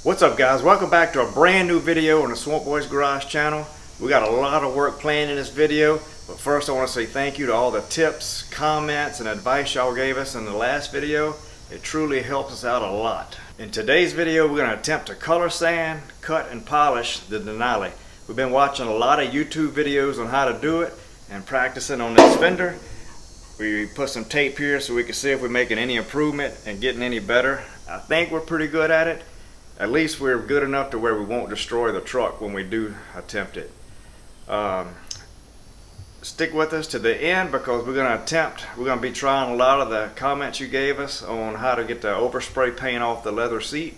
What's up, guys? Welcome back to a brand new video on the Swamp Boys Garage channel. We got a lot of work planned in this video, but first I want to say thank you to all the tips, comments, and advice y'all gave us in the last video. It truly helps us out a lot. In today's video, we're going to attempt to color sand, cut, and polish the Denali. We've been watching a lot of YouTube videos on how to do it and practicing on this fender. We put some tape here so we can see if we're making any improvement and getting any better. I think we're pretty good at it. At least we're good enough to where we won't destroy the truck when we do attempt it. Stick with us to the end because we're going to be trying a lot of the comments you gave us on how to get the overspray paint off the leather seat.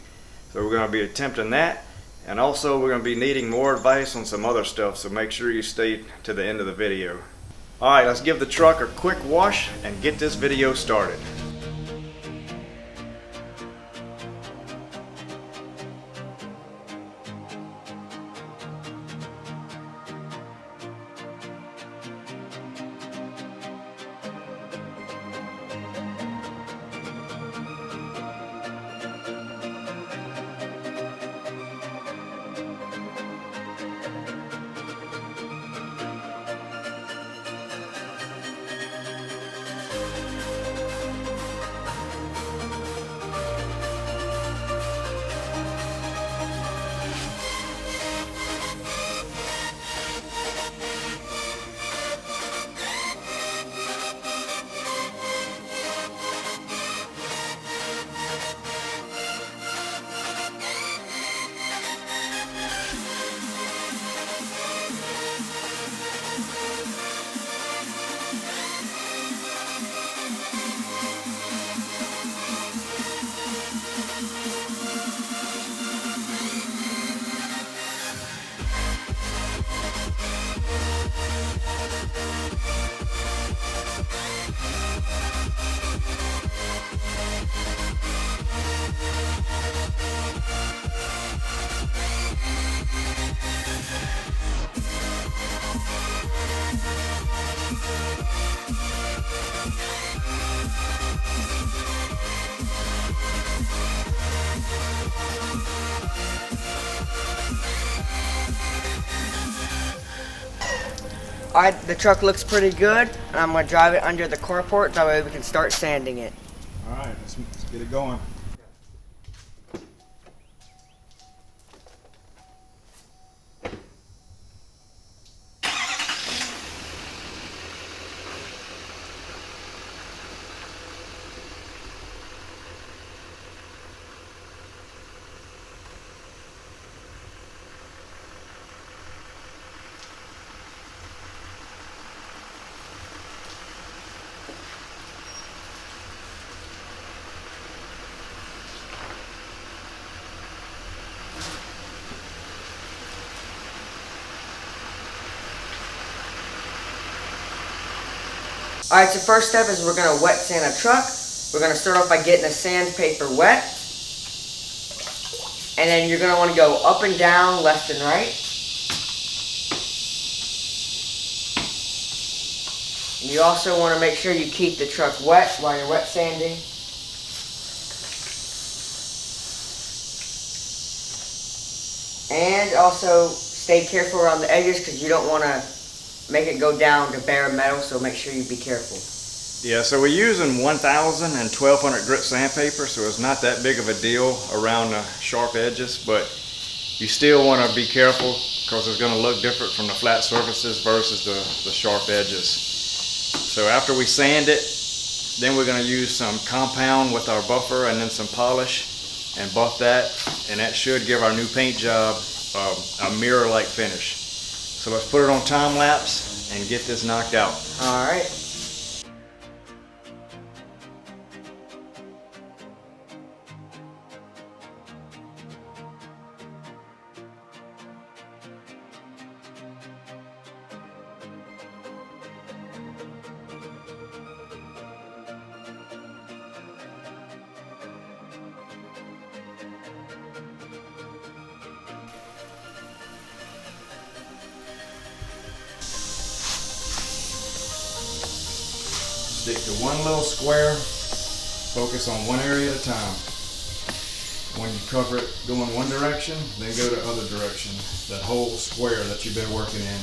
So we're going to be attempting that. And also we're going to be needing more advice on some other stuff, so make sure you stay to the end of the video. Alright, let's give the truck a quick wash and get this video started. Alright, the truck looks pretty good, and I'm going to drive it under the carport, that way we can start sanding it. Alright, let's get it going. Alright, so first step is we're going to wet sand a truck. We're going to start off by getting the sandpaper wet. And then you're going to want to go up and down, left and right. And you also want to make sure you keep the truck wet while you're wet sanding. And also stay careful around the edges because you don't want to make it go down to bare metal, so make sure you be careful. Yeah, so we're using 1000 and 1200 grit sandpaper, so it's not that big of a deal around the sharp edges, but you still want to be careful because it's going to look different from the flat surfaces versus the sharp edges. So after we sand it, then we're going to use some compound with our buffer and then some polish and buff that, and that should give our new paint job a mirror-like finish. So let's put it on time lapse and get this knocked out. Alright. Stick to one little square, focus on one area at a time. when you cover it going one direction, then go the other direction. That whole square that you've been working in.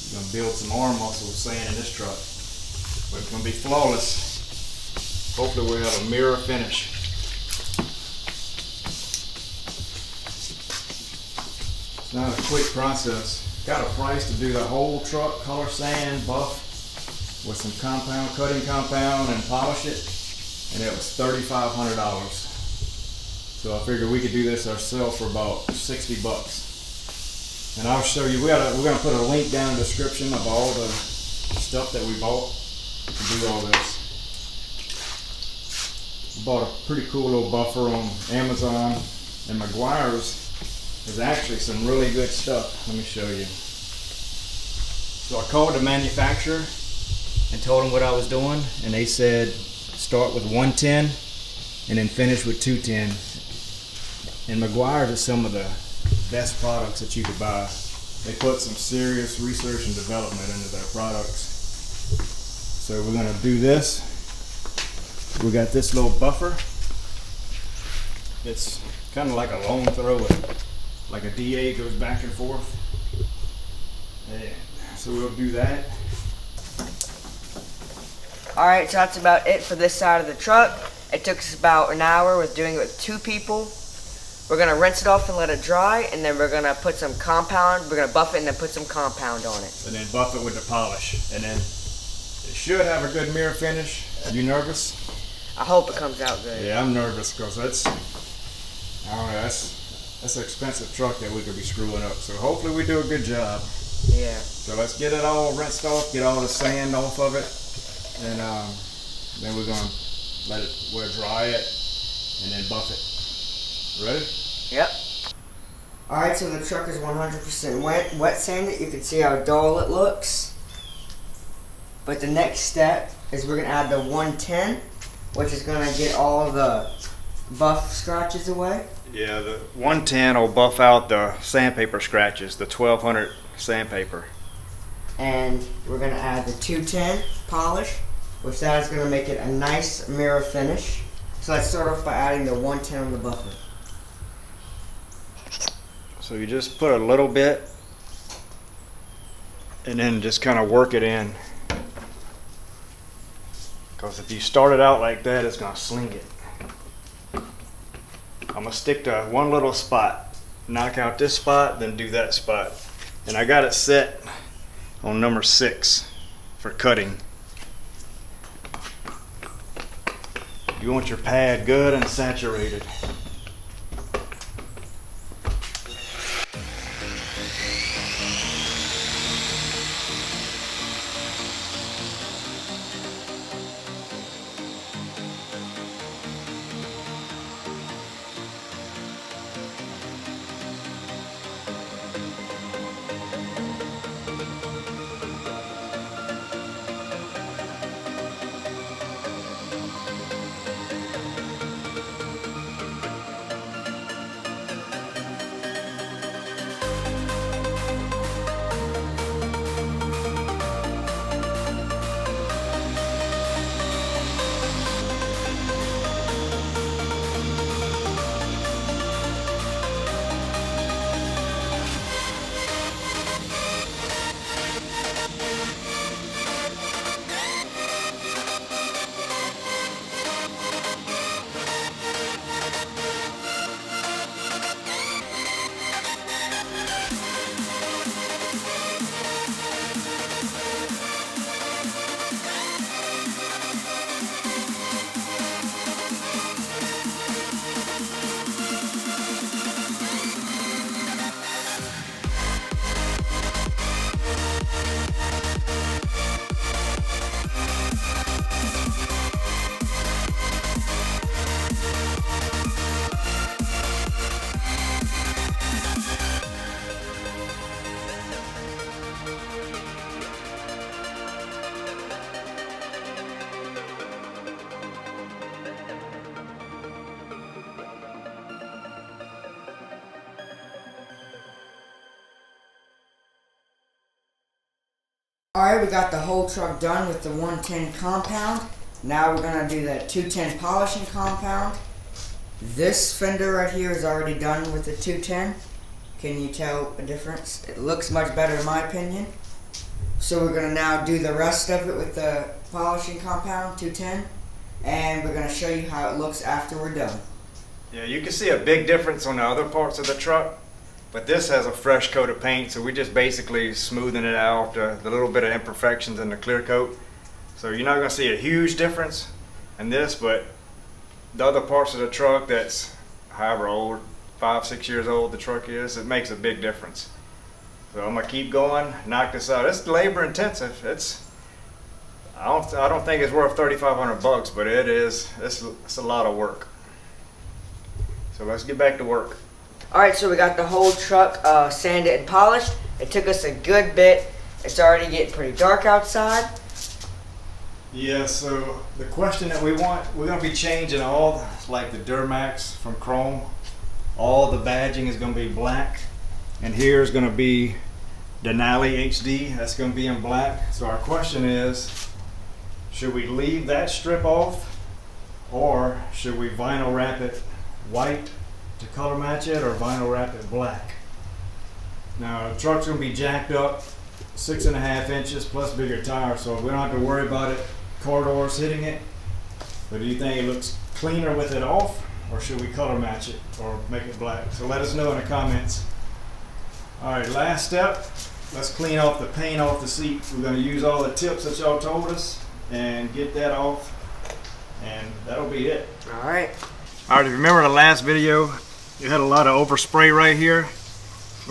You're gonna build some arm muscle sanding this truck, but it's gonna be flawless. Hopefully we'll have a mirror finish. It's not a quick process. Got a price to do the whole truck, color sand, buff with some compound, cutting compound, and polish it, and it was $3,500. So I figured we could do this ourselves for about 60 bucks. And I'll show you, we're gonna put a link down in the description of all the stuff that we bought to do all this. Bought a pretty cool little buffer on Amazon, and Meguiars is actually some really good stuff. Let me show you. So I called the manufacturer and told them what I was doing, and they said start with 110 and then finish with 210. And Meguiars is some of the best products that you could buy. They put some serious research and development into their products. So we're gonna do this. We got this little buffer. It's kind of like a long throw, like a DA goes back and forth. And so we'll do that. Alright, so that's about it for this side of the truck. It took us about an hour with doing it with 2 people. We're going to rinse it off and let it dry, and then we're going to put some compound. We're going to buff it and then put some compound on it. And then buff it with the polish. And then it should have a good mirror finish. Are you nervous? I hope it comes out good. Yeah, I'm nervous because that's, I don't know, that's an expensive truck that we could be screwing up. So hopefully we do a good job. Yeah. So let's get it all rinsed off, get all the sand off of it, and then we're gonna we'll dry it and then buff it. Ready? Yep. Alright, so the truck is 100% wet sanded. You can see how dull it looks. But the next step is we're gonna add the 110, which is gonna get all the buff scratches away. Yeah, the 110 will buff out the sandpaper scratches, the 1200 sandpaper. And we're gonna add the 210 polish, which that is gonna make it a nice mirror finish. So let's start off by adding the 110 on the buffer. So you just put a little bit and then just kind of work it in. Because if you start it out like that, it's gonna sling it. I'm gonna stick to one little spot, knock out this spot, then do that spot. And I got it set on number 6 for cutting. You want your pad good and saturated. Alright, we got the whole truck done with the 110 compound. Now we're gonna do the 210 polishing compound. This fender right here is already done with the 210. Can you tell a difference? It looks much better in my opinion. So we're gonna now do the rest of it with the polishing compound 210, and we're gonna show you how it looks after we're done. Yeah, you can see a big difference on the other parts of the truck, but this has a fresh coat of paint, so we're just basically smoothing it out, the little bit of imperfections in the clear coat. So you're not gonna see a huge difference in this, but the other parts of the truck that's however old, 5-6 years old the truck is, it makes a big difference. So I'm gonna keep going, knock this out. It's labor intensive. I don't think it's worth $3,500, but it's a lot of work. So let's get back to work. Alright, so we got the whole truck sanded and polished. It took us a good bit. It's already getting pretty dark outside. Yeah, so the question that we're gonna be changing all, like the Duramax from chrome. All the badging is gonna be black. And here's gonna be Denali HD, that's gonna be in black. So our question is, should we leave that strip off, or should we vinyl wrap it white to color match it, or vinyl wrap it black? Now the truck's gonna be jacked up 6.5 inches plus bigger tires, so we don't have to worry about it, car doors hitting it. But do you think it looks cleaner with it off, or should we color match it or make it black? So let us know in the comments. Alright, last step, let's clean off the paint off the seat. We're going to use all the tips that y'all told us and get that off, and that'll be it. Alright. Alright, if you remember the last video, you had a lot of overspray right here.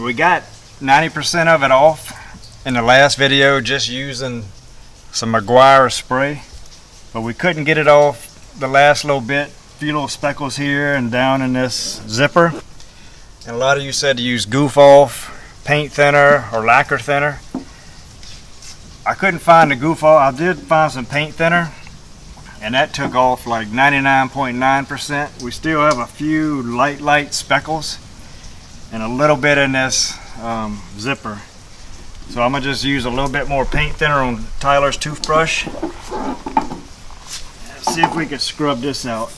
We got 90% of it off in the last video just using some Meguiar spray, but we couldn't get it off the last little bit. A few little speckles here and down in this zipper. And a lot of you said to use goof off, paint thinner, or lacquer thinner. I couldn't find the goof off. I did find some paint thinner, and that took off like 99.9%. We still have a few light speckles and a little bit in this zipper. So I'm gonna just use a little bit more paint thinner on Tyler's toothbrush. Let's see if we can scrub this out.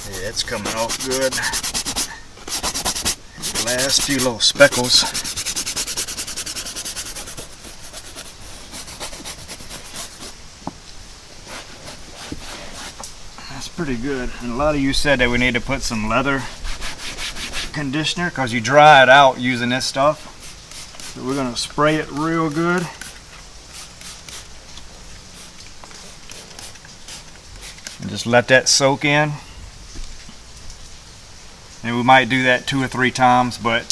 Yeah, it's coming off good. The last few little speckles. That's pretty good. And a lot of you said that we need to put some leather conditioner because you dry it out using this stuff. So we're going to spray it real good. And just let that soak in. And we might do that 2 or 3 times, but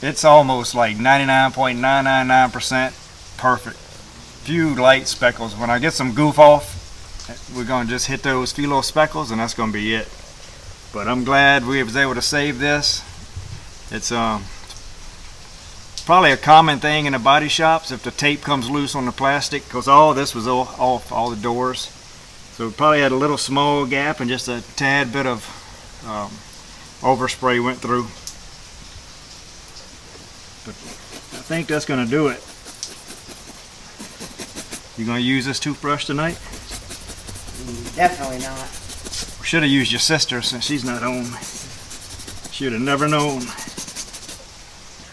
it's almost like 99.999% perfect. Few light speckles. When I get some goof off, we're going to just hit those few little speckles, and that's going to be it. But I'm glad we was able to save this. It's probably a common thing in the body shops if the tape comes loose on the plastic, because all this was off all the doors. So we probably had a little small gap and just a tad bit of overspray went through. But I think that's going to do it. You going to use this toothbrush tonight? Definitely not. We should have used your sister since she's not home. Should have never known.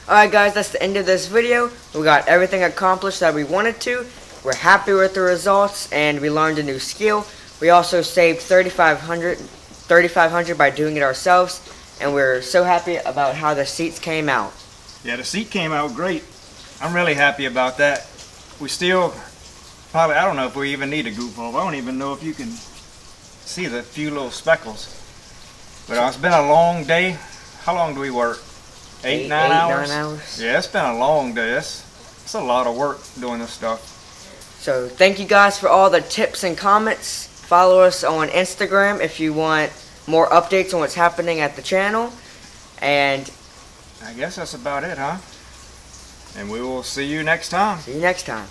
Alright guys, that's the end of this video. We got everything accomplished that we wanted to. We're happy with the results, and we learned a new skill. We also saved $3,500 by doing it ourselves, and we're so happy about how the seats came out. Yeah, the seat came out great. I'm really happy about that. We still probably, I don't know if we even need a goof off. I don't even know if you can see the few little speckles. But it's been a long day. How long do we work? 8, 9 hours? 9 hours. Yeah, it's been a long day. It's a lot of work doing this stuff. So thank you guys for all the tips and comments. Follow us on Instagram if you want more updates on what's happening at the channel. And I guess that's about it, huh? And we will see you next time. See you next time.